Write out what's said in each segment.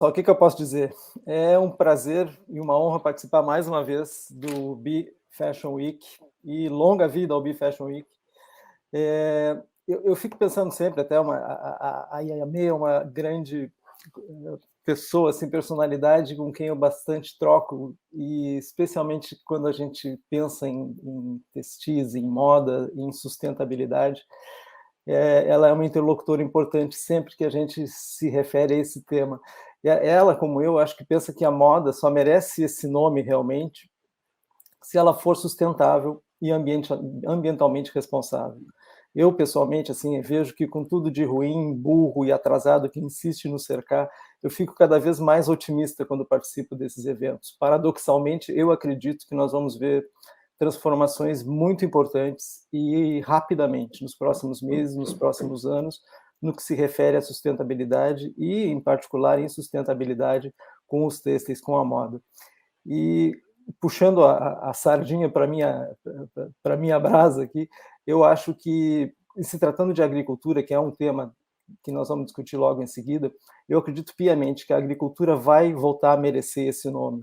Só o que eu posso dizer? É um prazer e uma honra participar mais uma vez do Be Fashion Week e longa vida ao Be Fashion Week. Eu fico pensando sempre, até a Yayame é uma grande pessoa, assim, personalidade com quem eu bastante troco, e especialmente quando a gente pensa em textis, em moda, em sustentabilidade. Ela é uma interlocutora importante sempre que a gente se refere a esse tema. Ela, como eu, acho que pensa que a moda só merece esse nome realmente se ela for sustentável e ambientalmente responsável. Eu, pessoalmente, assim, vejo que com tudo de ruim, burro e atrasado que insiste nos cercar, eu fico cada vez mais otimista quando participo desses eventos. Paradoxalmente, eu acredito que nós vamos ver transformações muito importantes e rapidamente nos próximos meses, nos próximos anos, no que se refere à sustentabilidade e, em particular, em sustentabilidade com os têxteis, com a moda. E puxando a sardinha para minha brasa aqui, eu acho que, se tratando de agricultura, que é um tema que nós vamos discutir logo em seguida, eu acredito piamente que a agricultura vai voltar a merecer esse nome,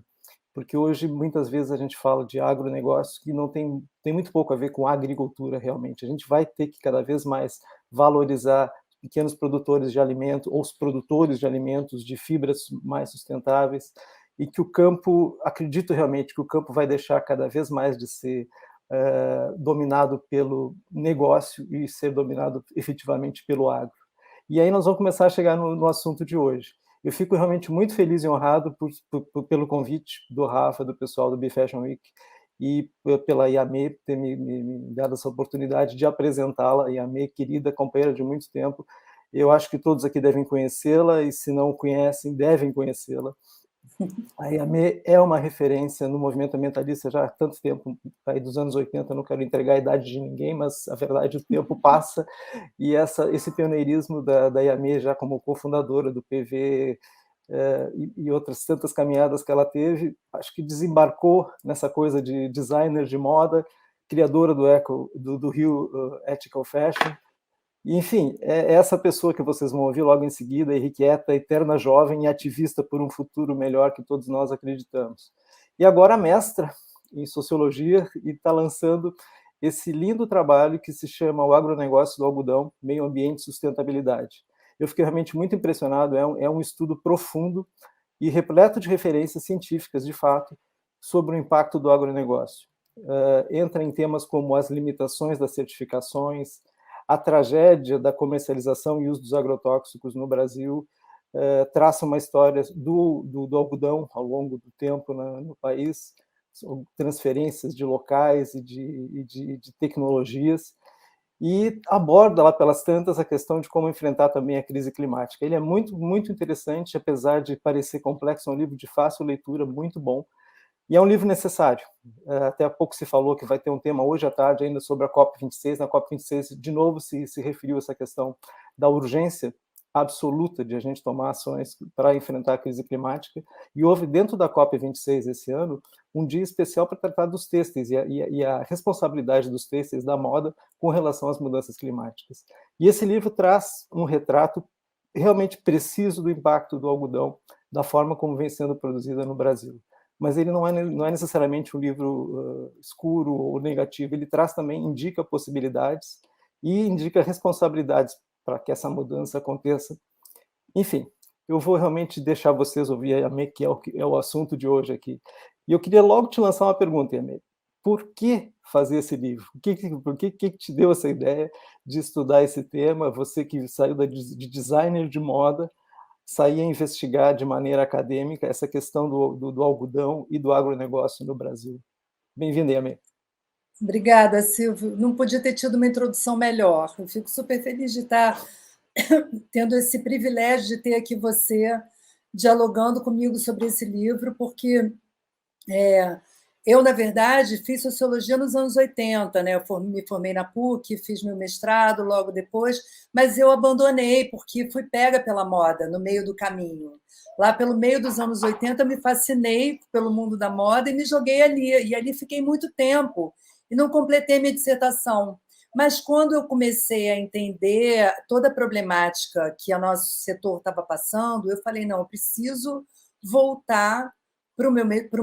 porque hoje muitas vezes a gente fala de agronegócio que não tem muito pouco a ver com agricultura realmente. A gente vai ter que cada vez mais valorizar pequenos produtores de alimento ou os produtores de alimentos de fibras mais sustentáveis, e que o campo, acredito realmente que o campo vai deixar cada vez mais de ser dominado pelo negócio e ser dominado efetivamente pelo agro. E aí nós vamos começar a chegar no assunto de hoje. Eu fico realmente muito feliz e honrado pelo convite do Rafa, do pessoal do Be Fashion Week, e pela Yame ter me dado essa oportunidade de apresentá-la. Yame, querida companheira de muito tempo, eu acho que todos aqui devem conhecê-la, e se não conhecem, devem conhecê-la. A Yame é uma referência no movimento ambientalista já há tanto tempo, aí dos anos 80, eu não quero entregar a idade de ninguém, mas a verdade, o tempo passa, e esse pioneirismo da Yame, já como cofundadora do PV, e outras tantas caminhadas que ela teve, acho que desembarcou nessa coisa de designer de moda, criadora do Rio Ethical Fashion. Enfim, é essa pessoa que vocês vão ouvir logo em seguida, irrequieta, eterna jovem e ativista por um futuro melhor que todos nós acreditamos. E agora mestra em sociologia, e está lançando esse lindo trabalho que se chama O Agronegócio do Algodão, Meio Ambiente e Sustentabilidade. Eu fiquei realmente muito impressionado, é um estudo profundo e repleto de referências científicas, de fato, sobre o impacto do agronegócio. Entra em temas como as limitações das certificações, a tragédia da comercialização e uso dos agrotóxicos no Brasil, traça uma história do algodão ao longo do tempo no país, transferências de locais e de tecnologias, e aborda lá pelas tantas a questão de como enfrentar também a crise climática. Ele é muito, muito interessante, apesar de parecer complexo, é um livro de fácil leitura, muito bom, e é um livro necessário. Até há pouco se falou que vai ter um tema hoje à tarde ainda sobre a COP26. Na COP26, de novo, se referiu a essa questão da urgência absoluta de a gente tomar ações para enfrentar a crise climática. E houve, dentro da COP26 esse ano, um dia especial para tratar dos têxteis e a responsabilidade dos têxteis da moda com relação às mudanças climáticas. E esse livro traz um retrato realmente preciso do impacto do algodão, da forma como vem sendo produzida no Brasil. Mas ele não é necessariamente um livro escuro ou negativo, ele traz também, indica possibilidades e indica responsabilidades para que essa mudança aconteça. Enfim, eu vou realmente deixar vocês ouvir a Yame, que é o assunto de hoje aqui. E eu queria logo te lançar uma pergunta, Yame. Por que fazer esse livro? Por que te deu essa ideia de estudar esse tema? Você que saiu de designer de moda, sair a investigar de maneira acadêmica essa questão do algodão e do agronegócio no Brasil. Bem-vindo, Yame. Obrigada, Silvio. Não podia ter tido uma introdução melhor. Eu fico super feliz de estar tendo esse privilégio de ter aqui você dialogando comigo sobre esse livro, porque eu, na verdade, fiz sociologia nos anos 80, né? Eu me formei na PUC, fiz meu mestrado logo depois, mas eu abandonei porque fui pega pela moda no meio do caminho. Lá pelo meio dos anos 80, eu me fascinei pelo mundo da moda e me joguei ali. E ali fiquei muito tempo e não completei minha dissertação. Mas quando eu comecei a entender toda a problemática que o nosso setor estava passando, eu falei, não, eu preciso voltar para o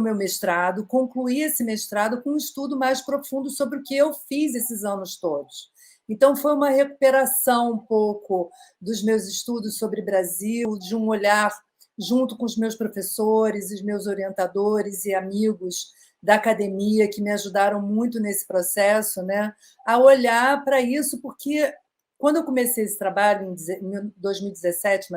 meu mestrado, concluir esse mestrado com um estudo mais profundo sobre o que eu fiz esses anos todos. Então, foi uma recuperação um pouco dos meus estudos sobre Brasil, de um olhar junto com os meus professores, os meus orientadores e amigos da academia, que me ajudaram muito nesse processo, né, a olhar para isso, porque quando eu comecei esse trabalho, em 2017,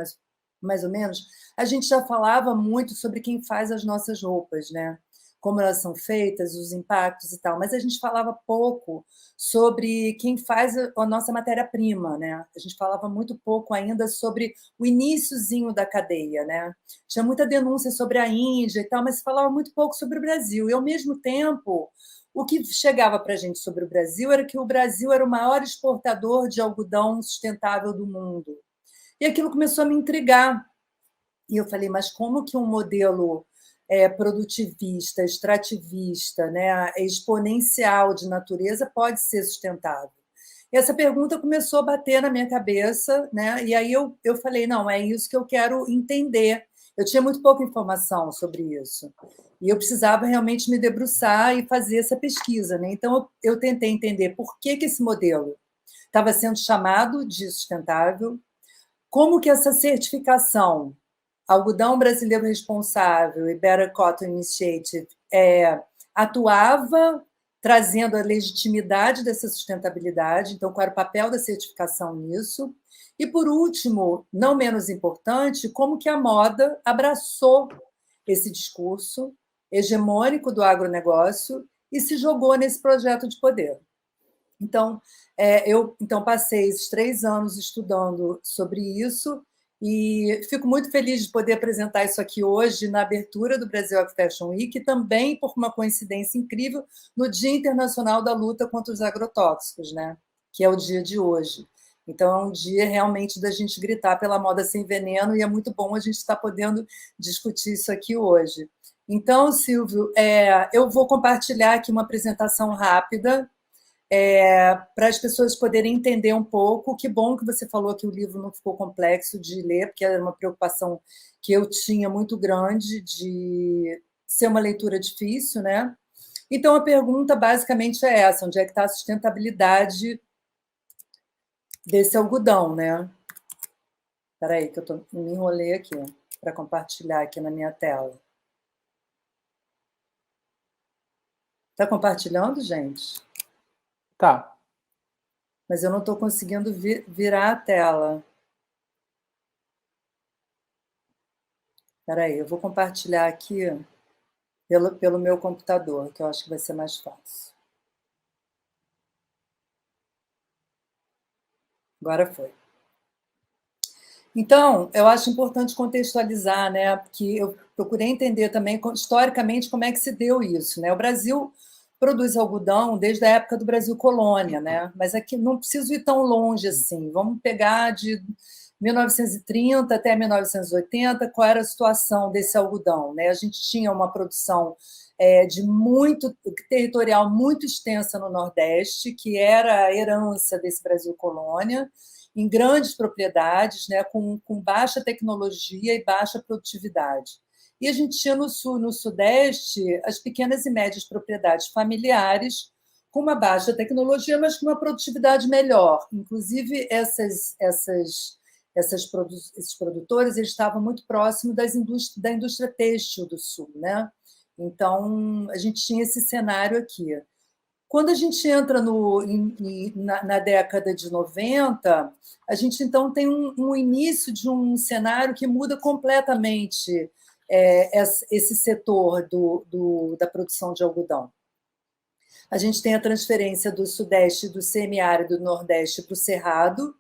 mais ou menos, a gente já falava muito sobre quem faz as nossas roupas, né? Como elas são feitas, os impactos e tal, mas a gente falava pouco sobre quem faz a nossa matéria-prima, né? A gente falava muito pouco ainda sobre o iniciozinho da cadeia, né? Tinha muita denúncia sobre a Índia e tal, mas se falava muito pouco sobre o Brasil. E, ao mesmo tempo, o que chegava para a gente sobre o Brasil era que o Brasil era o maior exportador de algodão sustentável do mundo. E aquilo começou a me intrigar. E eu falei, mas como que um modelo produtivista, extrativista, né, exponencial de natureza pode ser sustentável? E essa pergunta começou a bater na minha cabeça, né? E aí eu falei, não, é isso que eu quero entender. Eu tinha muito pouca informação sobre isso. E eu precisava realmente me debruçar e fazer essa pesquisa, né? Então, eu tentei entender por que esse modelo estava sendo chamado de sustentável, como que essa certificação, Algodão Brasileiro Responsável e Better Cotton Initiative, atuava trazendo a legitimidade dessa sustentabilidade, então, qual era o papel da certificação nisso? E, por último, não menos importante, como que a moda abraçou esse discurso hegemônico do agronegócio e se jogou nesse projeto de poder. Então, eu passei esses 3 anos estudando sobre isso e fico muito feliz de poder apresentar isso aqui hoje na abertura do Brasil Fashion Week e também, por uma coincidência incrível, no Dia Internacional da Luta contra os Agrotóxicos, né? Que é o dia de hoje. Então, é um dia realmente da gente gritar pela moda sem veneno e é muito bom a gente estar podendo discutir isso aqui hoje. Então, Silvio, eu vou compartilhar aqui uma apresentação rápida para as pessoas poderem entender um pouco. Que bom que você falou que o livro não ficou complexo de ler, porque era uma preocupação que eu tinha muito grande de ser uma leitura difícil, né? Então, a pergunta basicamente é essa: onde é que está a sustentabilidade desse algodão, né? Espera aí, que eu me enrolei aqui para compartilhar aqui na minha tela. Está compartilhando, gente? Tá. Mas eu não estou conseguindo virar a tela. Espera aí, eu vou compartilhar aqui pelo meu computador, que eu acho que vai ser mais fácil. Agora foi. Então, eu acho importante contextualizar, né? Porque eu procurei entender também, historicamente, como é que se deu isso, né? O Brasil produz algodão desde a época do Brasil colônia, né? Mas aqui não preciso ir tão longe assim. Vamos pegar de 1930 até 1980, qual era a situação desse algodão, né? A gente tinha uma produção de muito territorial muito extensa no Nordeste, que era a herança desse Brasil colônia, em grandes propriedades, né, com baixa tecnologia e baixa produtividade. E a gente tinha no Sul, no Sudeste, as pequenas e médias propriedades familiares, com uma baixa tecnologia, mas com uma produtividade melhor. Inclusive, esses produtores eles estavam muito próximos da indústria têxtil do Sul, né? Então, a gente tinha esse cenário aqui. Quando a gente entra na década de 90, a gente então tem um início de um cenário que muda completamente esse setor da produção de algodão. A gente tem a transferência do Sudeste, do semiárido do Nordeste para o Cerrado.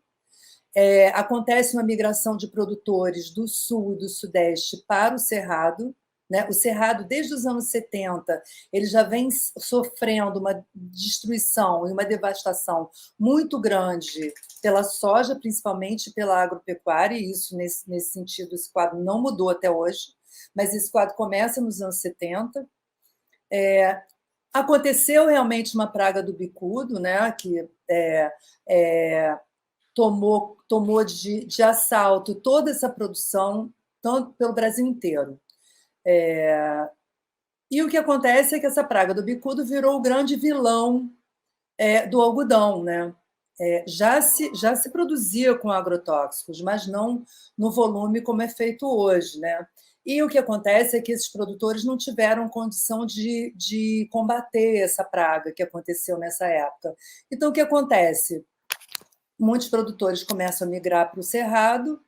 Acontece uma migração de produtores do Sul e do Sudeste para o Cerrado. Né? O Cerrado, desde os anos 70, ele já vem sofrendo uma destruição e uma devastação muito grande pela soja, principalmente pela agropecuária, e isso, nesse sentido, esse quadro não mudou até hoje, mas esse quadro começa nos anos 70. Aconteceu realmente uma praga do bicudo, né? Que tomou de assalto toda essa produção, tanto pelo Brasil inteiro. E o que acontece é que essa praga do bicudo virou o grande vilão do algodão, né? Já se produzia com agrotóxicos, mas não no volume como é feito hoje, né? E o que acontece é que esses produtores não tiveram condição de combater essa praga que aconteceu nessa época. Então, o que acontece? Muitos produtores começam a migrar para o cerrado,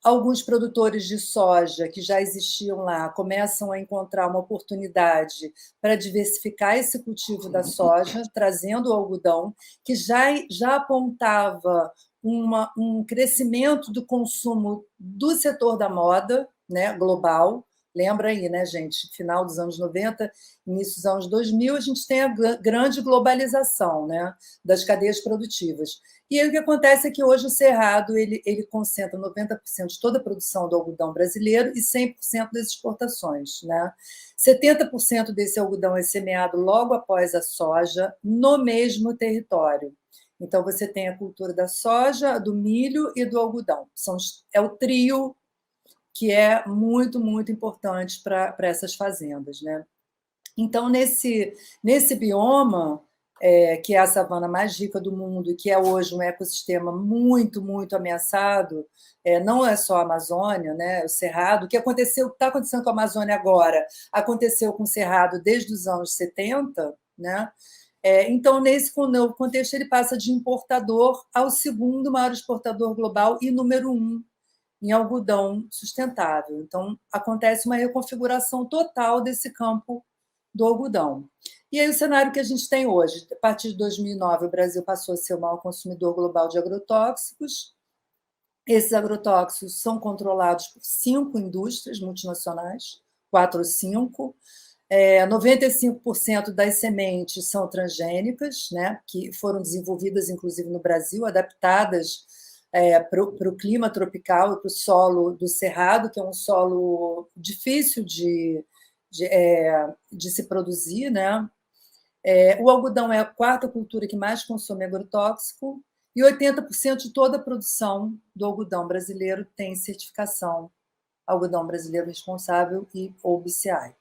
alguns produtores de soja que já existiam lá começam a encontrar uma oportunidade para diversificar esse cultivo da soja, trazendo o algodão, que já apontava um crescimento do consumo do setor da moda, né, global. Lembra aí, né, gente? Final dos anos 90, início dos anos 2000, a gente tem a grande globalização, né, das cadeias produtivas. E aí, o que acontece é que hoje o Cerrado ele concentra 90% de toda a produção do algodão brasileiro e 100% das exportações, né? 70% desse algodão é semeado logo após a soja no mesmo território. Então, você tem a cultura da soja, do milho e do algodão. É o trio que é muito, muito importante para essas fazendas, né? Então, nesse bioma, que é a savana mais rica do mundo e que é hoje um ecossistema muito, muito ameaçado, não é só a Amazônia, né? O Cerrado, o que está acontecendo com a Amazônia agora, aconteceu com o Cerrado desde os anos 70, né? Então, nesse contexto, ele passa de importador ao segundo maior exportador global e número 1 em algodão sustentável. Então, acontece uma reconfiguração total desse campo do algodão. E aí o cenário que a gente tem hoje, a partir de 2009, o Brasil passou a ser o maior consumidor global de agrotóxicos. Esses agrotóxicos são controlados por 5 indústrias multinacionais, 4 ou 5. 95% das sementes são transgênicas, né, que foram desenvolvidas, inclusive, no Brasil, adaptadas para o clima tropical e para o solo do Cerrado, que é um solo difícil de se produzir, né? O algodão é a quarta cultura que mais consome agrotóxico e 80% de toda a produção do algodão brasileiro tem certificação Algodão Brasileiro Responsável e ou BCI.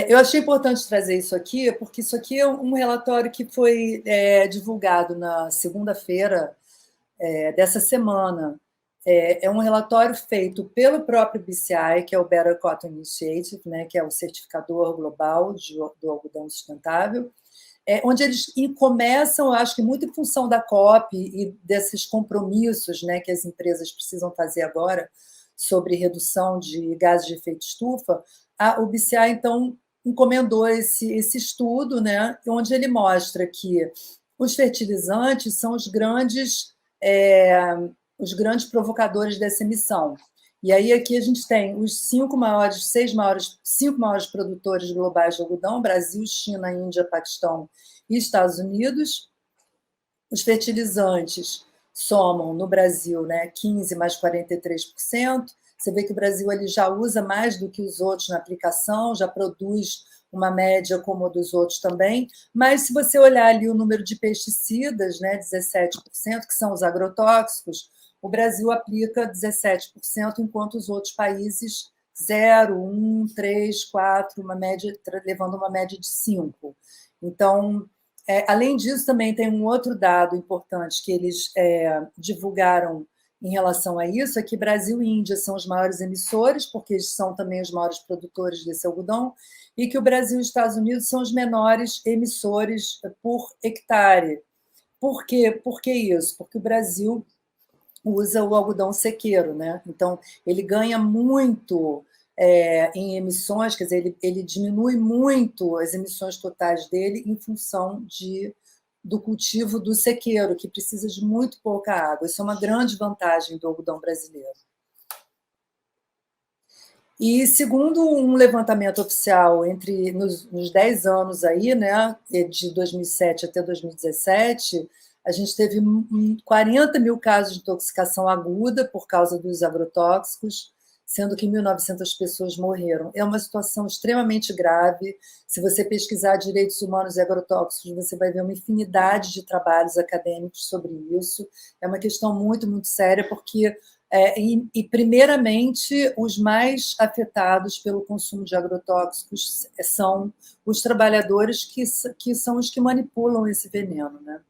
Eu achei importante trazer isso aqui, porque isso aqui é um relatório que foi divulgado na segunda-feira dessa semana. É um relatório feito pelo próprio BCI, que é o Better Cotton Initiative, né, que é o certificador global do algodão sustentável, onde eles começam, eu acho que muito em função da COP e desses compromissos, né, que as empresas precisam fazer agora sobre redução de gases de efeito estufa, o BCI, então, encomendou esse estudo, né, onde ele mostra que os fertilizantes são os grandes provocadores dessa emissão. E aí aqui a gente tem os 5 maiores produtores globais de algodão: Brasil, China, Índia, Paquistão e Estados Unidos. Os fertilizantes somam no Brasil, né, 15 mais 43%. Você vê que o Brasil ele já usa mais do que os outros na aplicação, já produz uma média como a dos outros também, mas se você olhar ali o número de pesticidas, né, 17%, que são os agrotóxicos, o Brasil aplica 17%, enquanto os outros países 0, 1, 3, 4, uma média, levando uma média de 5. Então, além disso, também tem um outro dado importante que eles divulgaram em relação a isso, é que Brasil e Índia são os maiores emissores, porque eles são também os maiores produtores desse algodão, e que o Brasil e os Estados Unidos são os menores emissores por hectare. Por quê? Por que isso? Porque o Brasil usa o algodão sequeiro, né? Então, ele ganha muito em emissões, quer dizer, ele diminui muito as emissões totais dele em função do cultivo do sequeiro, que precisa de muito pouca água. Isso é uma grande vantagem do algodão brasileiro. E, segundo um levantamento oficial nos 10 anos aí, né, de 2007 até 2017, a gente teve 40 mil casos de intoxicação aguda por causa dos agrotóxicos, sendo que 1.900 pessoas morreram. É uma situação extremamente grave. Se você pesquisar direitos humanos e agrotóxicos, você vai ver uma infinidade de trabalhos acadêmicos sobre isso. É uma questão muito, muito séria, porque, primeiramente, os mais afetados pelo consumo de agrotóxicos são os trabalhadores que são os que manipulam esse veneno, né?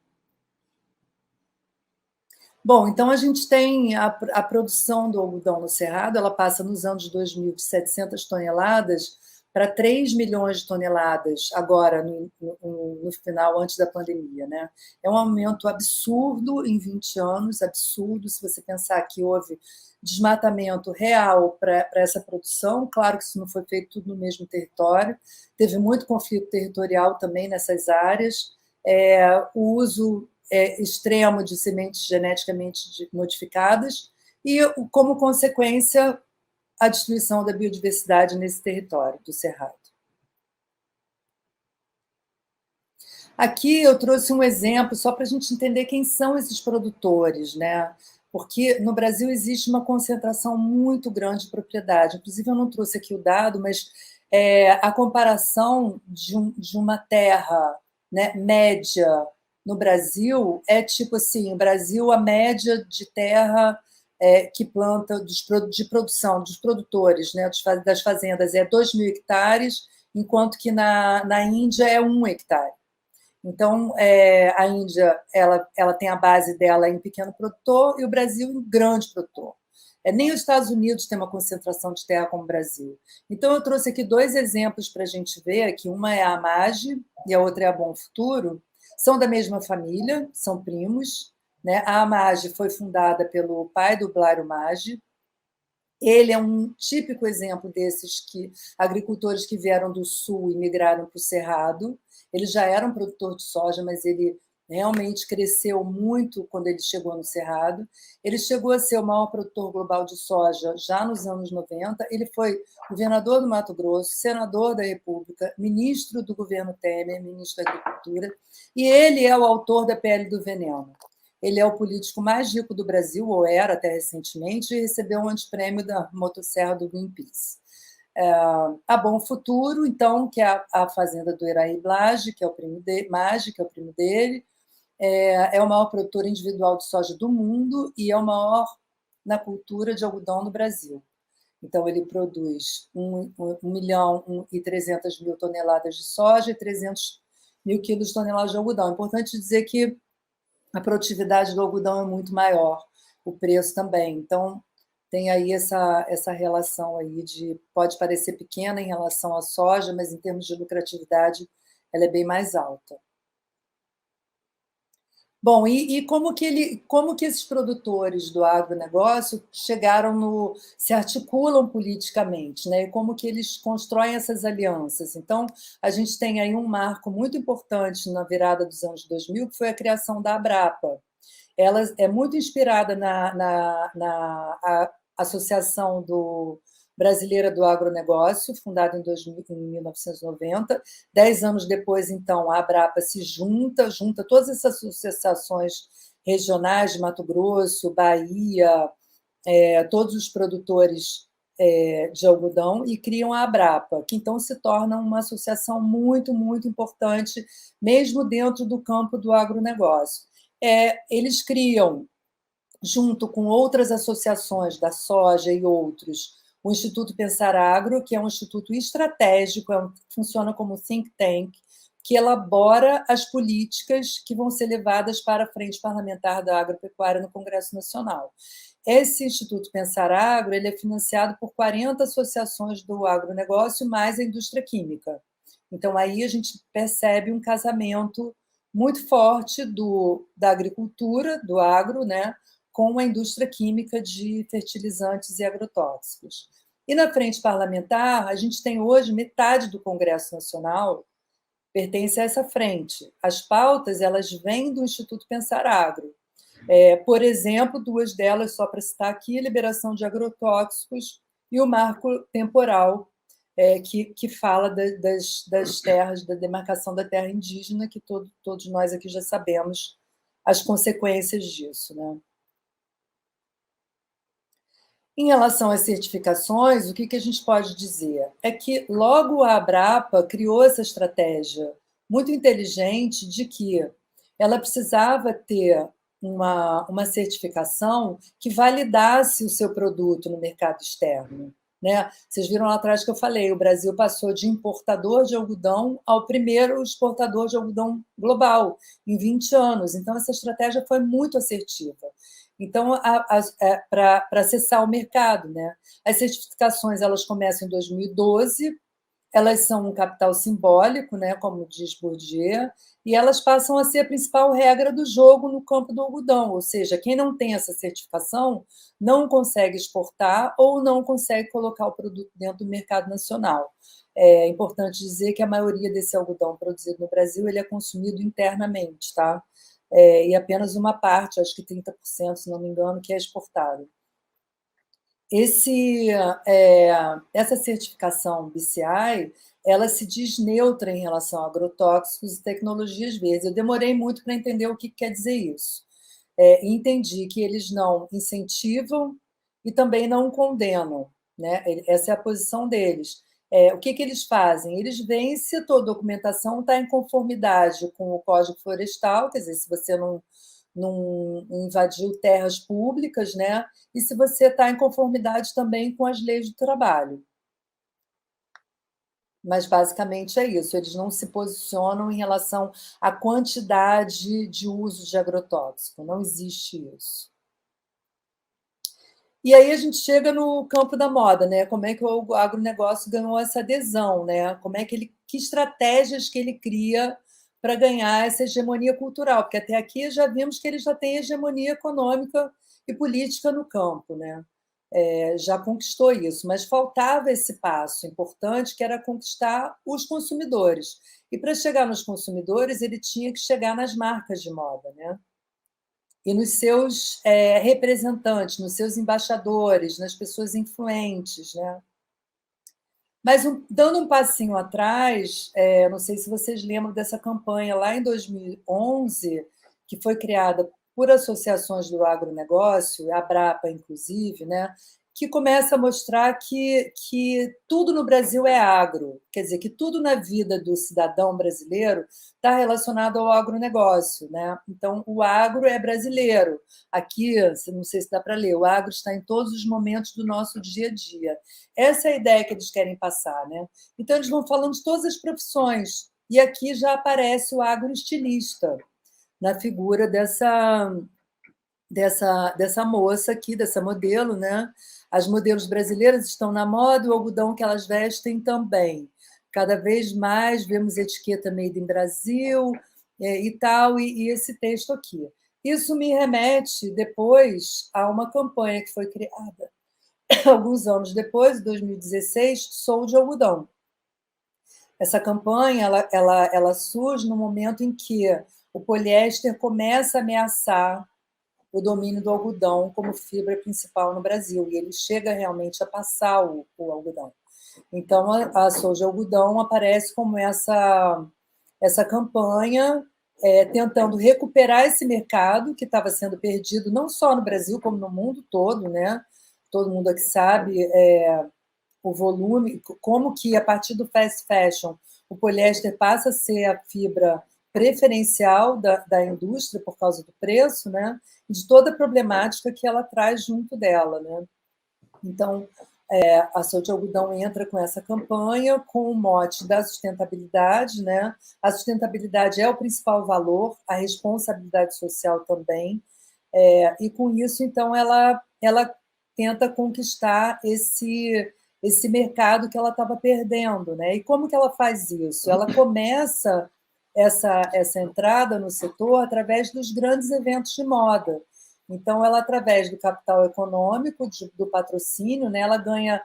Bom, então a gente tem a produção do algodão no Cerrado, ela passa nos anos 2000 de 700 toneladas para 3 milhões de toneladas agora, no final, antes da pandemia, né? É um aumento absurdo em 20 anos, absurdo, se você pensar que houve desmatamento real para essa produção. Claro que isso não foi feito tudo no mesmo território, teve muito conflito territorial também nessas áreas, o uso extremo de sementes geneticamente modificadas e, como consequência, a destruição da biodiversidade nesse território do Cerrado. Aqui eu trouxe um exemplo só para a gente entender quem são esses produtores, né? Porque no Brasil existe uma concentração muito grande de propriedade. Inclusive, eu não trouxe aqui o dado, mas a comparação de uma terra, né, média no Brasil é tipo assim: no Brasil, a média de terra que planta de produção dos produtores, né, das fazendas, é 2.000 hectares, enquanto que na Índia é 1 hectare. Então, a Índia ela tem a base dela em pequeno produtor e o Brasil em grande produtor. Nem os Estados Unidos têm uma concentração de terra como o Brasil. Então, eu trouxe aqui 2 exemplos para a gente ver, que uma é a Amage e a outra é a Bom Futuro. São da mesma família, são primos, né? A Amage foi fundada pelo pai do Blário Maggi. Ele é um típico exemplo desses agricultores que vieram do sul e migraram para o Cerrado. Ele já era um produtor de soja, mas ele realmente cresceu muito quando ele chegou no Cerrado. Ele chegou a ser o maior produtor global de soja já nos anos 90. Ele foi governador do Mato Grosso, senador da República, ministro do governo Temer, ministro da Agricultura, e ele é o autor da PL do Veneno. Ele é o político mais rico do Brasil, ou era até recentemente, e recebeu um antiprêmio da motosserra do Greenpeace. A Bom Futuro, então, que é a fazenda do Iraí Blage, que é o primo dele, Maggi, que é o primo dele, é o maior produtor individual de soja do mundo e é o maior na cultura de algodão no Brasil. Então, ele produz 1.300.000 toneladas de soja e 300 mil quilos de toneladas de algodão. É importante dizer que a produtividade do algodão é muito maior, o preço também. Então, tem aí essa relação aí pode parecer pequena em relação à soja, mas em termos de lucratividade ela é bem mais alta. Bom, e como que esses produtores do agronegócio se articulam politicamente, né? E como que eles constroem essas alianças? Então, a gente tem aí um marco muito importante na virada dos anos 2000, que foi a criação da Abrapa. Ela é muito inspirada na Associação Brasileira do Agronegócio, fundada em 1990. 10 anos depois, então, a Abrapa se junta todas essas associações regionais de Mato Grosso, Bahia, todos os produtores de algodão, e criam a Abrapa, que então se torna uma associação muito, muito importante, mesmo dentro do campo do agronegócio. Eles criam, junto com outras associações da soja e outros, o Instituto Pensar Agro, que é um instituto estratégico, funciona como think tank, que elabora as políticas que vão ser levadas para a Frente Parlamentar da Agropecuária no Congresso Nacional. Esse Instituto Pensar Agro ele é financiado por 40 associações do agronegócio, mais a indústria química. Então, aí a gente percebe um casamento muito forte da agricultura, do agro, né, com a indústria química de fertilizantes e agrotóxicos. E na frente parlamentar, a gente tem hoje metade do Congresso Nacional pertence a essa frente. As pautas elas vêm do Instituto Pensar Agro. Por exemplo, 2 delas, só para citar aqui, a liberação de agrotóxicos e o marco temporal, que fala das terras, da demarcação da terra indígena, que todos nós aqui já sabemos as consequências disso, né? Em relação às certificações, o que a gente pode dizer? É que logo a Abrapa criou essa estratégia muito inteligente de que ela precisava ter uma certificação que validasse o seu produto no mercado externo. Né? Vocês viram lá atrás que eu falei, o Brasil passou de importador de algodão ao primeiro exportador de algodão global em 20 anos. Então, essa estratégia foi muito assertiva. Então, para acessar o mercado, né? As certificações elas começam em 2012, elas são um capital simbólico, né? Como diz Bourdieu, e elas passam a ser a principal regra do jogo no campo do algodão, ou seja, quem não tem essa certificação não consegue exportar ou não consegue colocar o produto dentro do mercado nacional. É importante dizer que a maioria desse algodão produzido no Brasil ele é consumido internamente, tá? E apenas uma parte, acho que 30%, se não me engano, que é exportado. Essa certificação BCI, ela se diz neutra em relação a agrotóxicos e tecnologias verdes. Eu demorei muito para entender o que quer dizer isso. Entendi que eles não incentivam e também não condenam, né? Essa é a posição deles. O que eles fazem? Eles veem se a tua documentação está em conformidade com o Código Florestal, quer dizer, se você não invadiu terras públicas, né? E se você está em conformidade também com as leis do trabalho. Mas basicamente é isso, eles não se posicionam em relação à quantidade de uso de agrotóxico, não existe isso. E aí a gente chega no campo da moda, né? Como é que o agronegócio ganhou essa adesão, né? Que estratégias que ele cria para ganhar essa hegemonia cultural? Porque até aqui já vimos que ele já tem hegemonia econômica e política no campo, né? Já conquistou isso, mas faltava esse passo importante que era conquistar os consumidores. E para chegar nos consumidores, ele tinha que chegar nas marcas de moda, né? E nos seus representantes, nos seus embaixadores, nas pessoas influentes, né? Mas dando um passinho atrás, não sei se vocês lembram dessa campanha lá em 2011, que foi criada por associações do agronegócio, a Abrapa, inclusive, né? Que começa a mostrar que tudo no Brasil é agro, quer dizer, que tudo na vida do cidadão brasileiro está relacionado ao agronegócio, né? Então, o agro é brasileiro. Aqui, não sei se dá para ler, o agro está em todos os momentos do nosso dia a dia. Essa é a ideia que eles querem passar, né? Então, eles vão falando de todas as profissões. E aqui já aparece o agroestilista, na figura dessa moça aqui, dessa modelo, né? As modelos brasileiras estão na moda, o algodão que elas vestem também. Cada vez mais vemos etiqueta Made in Brasil e tal, e esse texto aqui. Isso me remete depois a uma campanha que foi criada alguns anos depois, em 2016, Sou de Algodão. Essa campanha ela surge no momento em que o poliéster começa a ameaçar o domínio do algodão como fibra principal no Brasil, e ele chega realmente a passar o algodão. Então, a Sou de Algodão aparece como essa campanha tentando recuperar esse mercado que estava sendo perdido não só no Brasil, como no mundo todo, né? Todo mundo aqui sabe o volume, como que a partir do fast fashion o poliéster passa a ser a fibra preferencial da indústria por causa do preço, né? E de toda a problemática que ela traz junto dela, né? Então, a Sou de Algodão entra com essa campanha, com o mote da sustentabilidade, né? A sustentabilidade é o principal valor, a responsabilidade social também, e com isso, então, ela tenta conquistar esse mercado que ela estava perdendo, né? E como que ela faz isso? Ela começa essa entrada no setor através dos grandes eventos de moda. Então, ela, através do capital econômico, do patrocínio, né, ela ganha,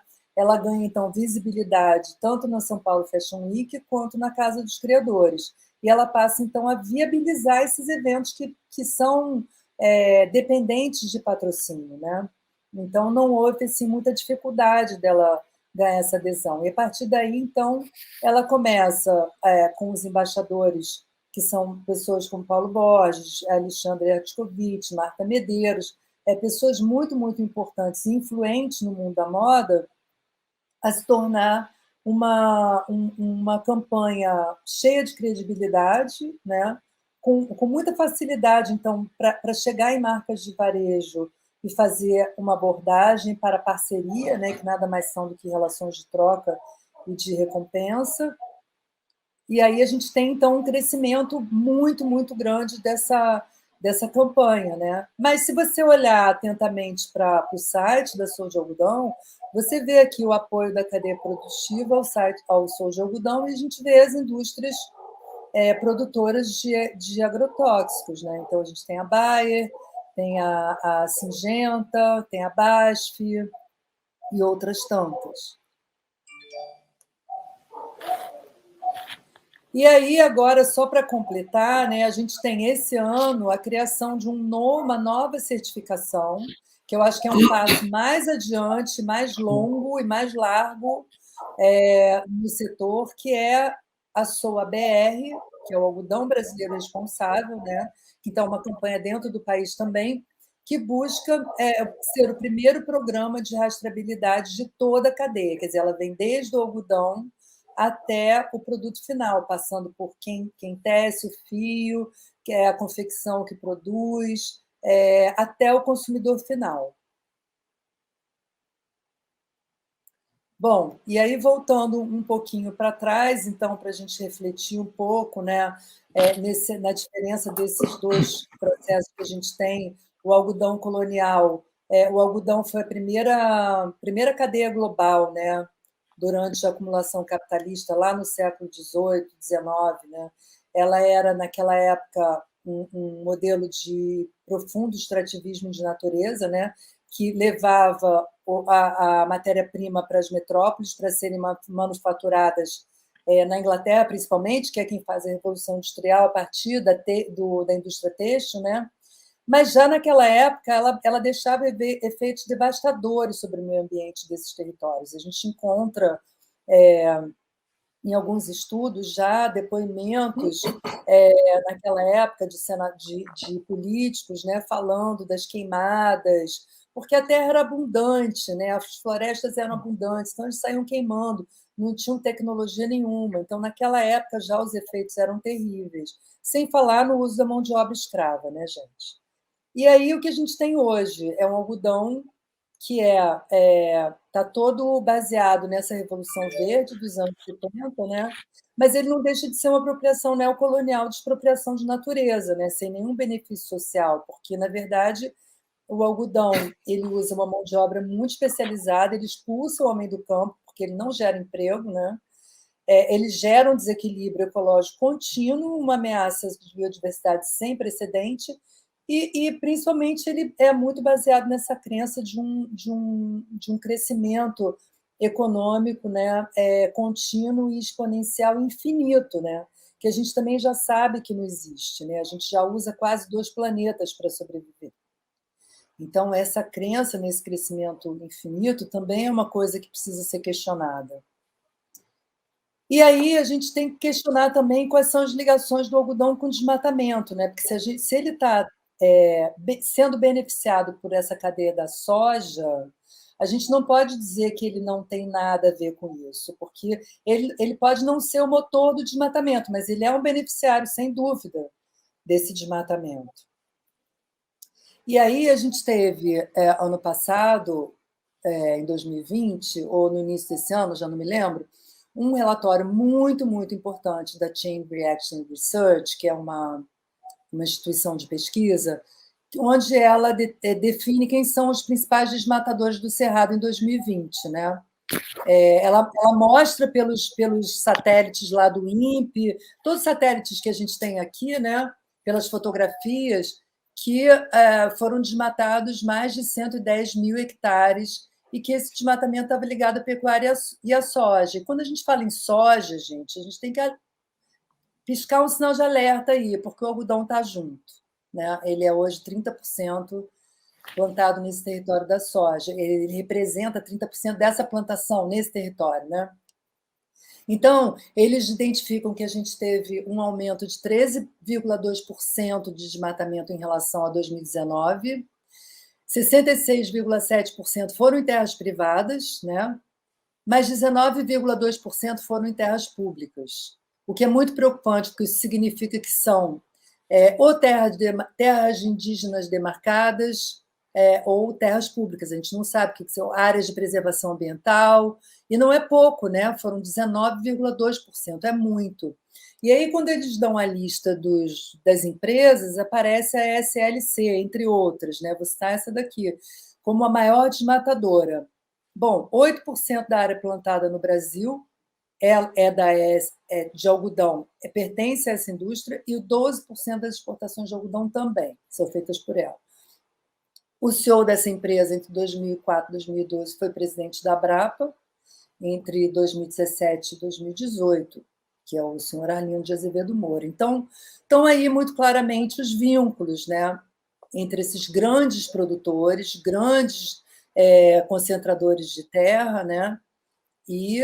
então, visibilidade tanto na São Paulo Fashion Week quanto na Casa dos Criadores. E ela passa, então, a viabilizar esses eventos que são dependentes de patrocínio, né? Então, não houve assim, muita dificuldade dela ganhar essa adesão. E, a partir daí, então, ela começa com os embaixadores, que são pessoas como Paulo Borges, Alexandre Artkovich, Marta Medeiros. pessoas muito, muito importantes e influentes no mundo da moda a se tornar uma campanha cheia de credibilidade, né? Com muita facilidade, então, para chegar em marcas de varejo e fazer uma abordagem para parceria, né? Que nada mais são do que relações de troca e de recompensa. E aí a gente tem, então, um crescimento muito, muito grande dessa campanha, né? Mas se você olhar atentamente para o site da Sou de Algodão, você vê aqui o apoio da cadeia produtiva ao Sou de Algodão e a gente vê as indústrias produtoras de agrotóxicos, né? Então a gente tem a Bayer, tem a Syngenta, tem a BASF e outras tantas. E aí, agora, só para completar, né, a gente tem esse ano a criação de uma nova certificação, que eu acho que é um passo mais adiante, mais longo e mais largo no setor, que é a SOA-BR, que é o Algodão Brasileiro Responsável, né, que está uma campanha dentro do país também, que busca ser o primeiro programa de rastreabilidade de toda a cadeia. Quer dizer, ela vem desde o algodão até o produto final, passando por quem tece o fio, que é a confecção que produz, até o consumidor final. Bom, e aí voltando um pouquinho para trás, então, para a gente refletir um pouco, né, na diferença desses dois processos que a gente tem, o algodão colonial, o algodão foi a primeira cadeia global, né, durante a acumulação capitalista, lá no século XVIII, XIX, né? Ela era, naquela época, um modelo de profundo extrativismo de natureza, né? Que levava a matéria-prima para as metrópoles para serem manufaturadas na Inglaterra, principalmente, que é quem faz a Revolução Industrial a partir da indústria têxtil, né? Mas já naquela época ela deixava efeitos devastadores sobre o meio ambiente desses territórios. A gente encontra em alguns estudos já depoimentos naquela época de políticos, né, falando das queimadas, porque a terra era abundante, né, as florestas eram abundantes, então eles saíam queimando, não tinham tecnologia nenhuma. Então, naquela época, já os efeitos eram terríveis, sem falar no uso da mão de obra escrava, né, gente? E aí o que a gente tem hoje é um algodão que está todo baseado nessa Revolução Verde dos anos 70, né? Mas ele não deixa de ser uma apropriação neocolonial de expropriação de natureza, né? Sem nenhum benefício social, porque, na verdade, o algodão ele usa uma mão de obra muito especializada, ele expulsa o homem do campo, porque ele não gera emprego, né? Ele gera um desequilíbrio ecológico contínuo, uma ameaça de biodiversidade sem precedente, e principalmente, ele é muito baseado nessa crença de um crescimento econômico, né, contínuo e exponencial infinito, né, que a gente também já sabe que não existe. Né, a gente já usa quase 2 planetas para sobreviver. Então, essa crença nesse crescimento infinito também é uma coisa que precisa ser questionada. E aí a gente tem que questionar também quais são as ligações do algodão com o desmatamento, né? Porque se ele está sendo beneficiado por essa cadeia da soja, a gente não pode dizer que ele não tem nada a ver com isso, porque ele pode não ser o motor do desmatamento, mas ele é um beneficiário, sem dúvida, desse desmatamento. E aí a gente teve, ano passado, em 2020, ou no início desse ano, já não me lembro, um relatório muito, muito importante da Chain Reaction Research, que é uma instituição de pesquisa, onde ela define quem são os principais desmatadores do Cerrado em 2020. Né? Ela mostra pelos satélites lá do INPE, todos os satélites que a gente tem aqui, né? Pelas fotografias, que foram desmatados mais de 110 mil hectares e que esse desmatamento estava ligado à pecuária e à soja. E quando a gente fala em soja, gente, a gente tem que piscar um sinal de alerta aí, porque o algodão está junto. Né? Ele é hoje 30% plantado nesse território da soja. Ele representa 30% dessa plantação nesse território. Né? Então, eles identificam que a gente teve um aumento de 13,2% de desmatamento em relação a 2019, 66,7% foram em terras privadas, né? Mas 19,2% foram em terras públicas, o que é muito preocupante, porque isso significa que são ou terras indígenas demarcadas, ou terras públicas. A gente não sabe o que são áreas de preservação ambiental, e não é pouco, né? Foram 19,2%, é muito. E aí, quando eles dão a lista das empresas, aparece a SLC, entre outras, né? Vou citar essa daqui, como a maior desmatadora. Bom, 8% da área plantada no Brasil de algodão, pertence a essa indústria, e 12% das exportações de algodão também são feitas por ela. O CEO dessa empresa, entre 2004 e 2012, foi presidente da Abrapa, entre 2017 e 2018, que é o senhor Arlindo de Azevedo Moura. Então, estão aí muito claramente os vínculos, né, entre esses grandes produtores, grandes concentradores de terra, né, e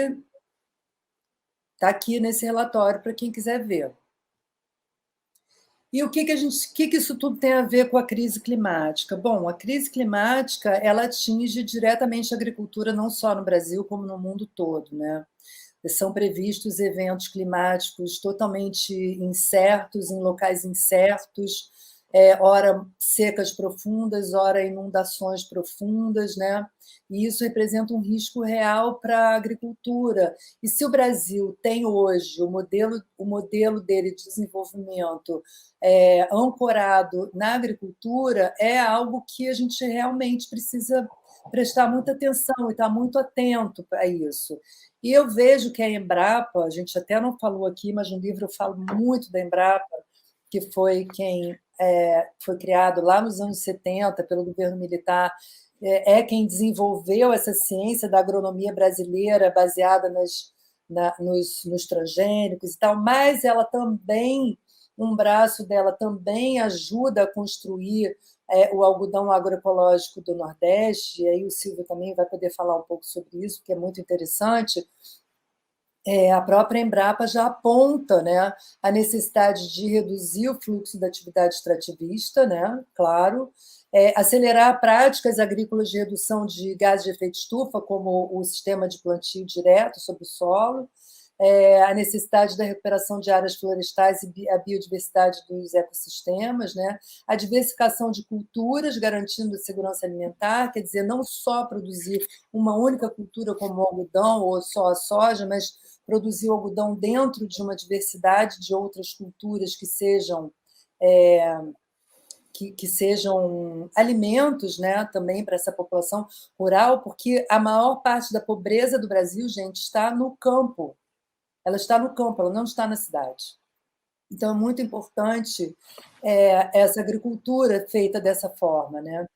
está aqui nesse relatório para quem quiser ver. E o que isso tudo tem a ver com a crise climática? Bom, a crise climática ela atinge diretamente a agricultura não só no Brasil como no mundo todo, né? São previstos eventos climáticos totalmente incertos, em locais incertos, ora secas profundas, ora inundações profundas, né? E isso representa um risco real para a agricultura. E se o Brasil tem hoje o modelo dele de desenvolvimento ancorado na agricultura, é algo que a gente realmente precisa prestar muita atenção e estar muito atento a isso. E eu vejo que a Embrapa, a gente até não falou aqui, mas no livro eu falo muito da Embrapa, que foi quem foi criado lá nos anos 70 pelo governo militar, quem desenvolveu essa ciência da agronomia brasileira baseada nos transgênicos e tal, mas ela também, um braço dela também ajuda a construir o algodão agroecológico do Nordeste, e aí o Silvio também vai poder falar um pouco sobre isso, que é muito interessante. A própria Embrapa já aponta, né, a necessidade de reduzir o fluxo da atividade extrativista, né, claro, acelerar práticas agrícolas de redução de gases de efeito estufa, como o sistema de plantio direto sobre o solo, a necessidade da recuperação de áreas florestais e a biodiversidade dos ecossistemas, né? A diversificação de culturas, garantindo a segurança alimentar, quer dizer, não só produzir uma única cultura como o algodão ou só a soja, mas produzir o algodão dentro de uma diversidade de outras culturas que sejam que sejam alimentos, né, também para essa população rural, porque a maior parte da pobreza do Brasil, gente, está no campo. Ela está no campo, ela não está na cidade. Então, é muito importante essa agricultura feita dessa forma, né?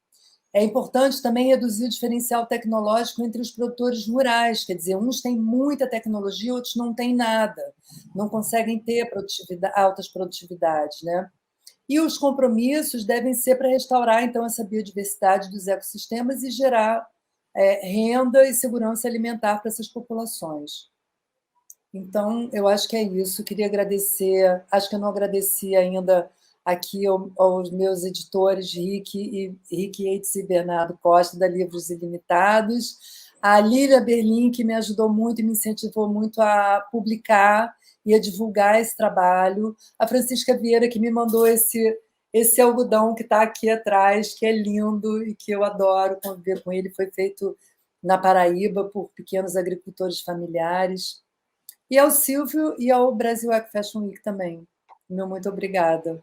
É importante também reduzir o diferencial tecnológico entre os produtores rurais, quer dizer, uns têm muita tecnologia, outros não têm nada, não conseguem ter altas produtividades, né? E os compromissos devem ser para restaurar, então, essa biodiversidade dos ecossistemas e gerar renda e segurança alimentar para essas populações. Então, eu acho que é isso. Queria agradecer, acho que eu não agradeci ainda aqui aos meus editores, Rick Yates e Bernardo Costa, da Livros Ilimitados, a Lília Berlim, que me ajudou muito e me incentivou muito a publicar e a divulgar esse trabalho, a Francisca Vieira, que me mandou esse algodão que está aqui atrás, que é lindo e que eu adoro conviver com ele, foi feito na Paraíba por pequenos agricultores familiares. E ao Silvio e ao Brasil Eco Fashion Week também. Meu muito obrigada.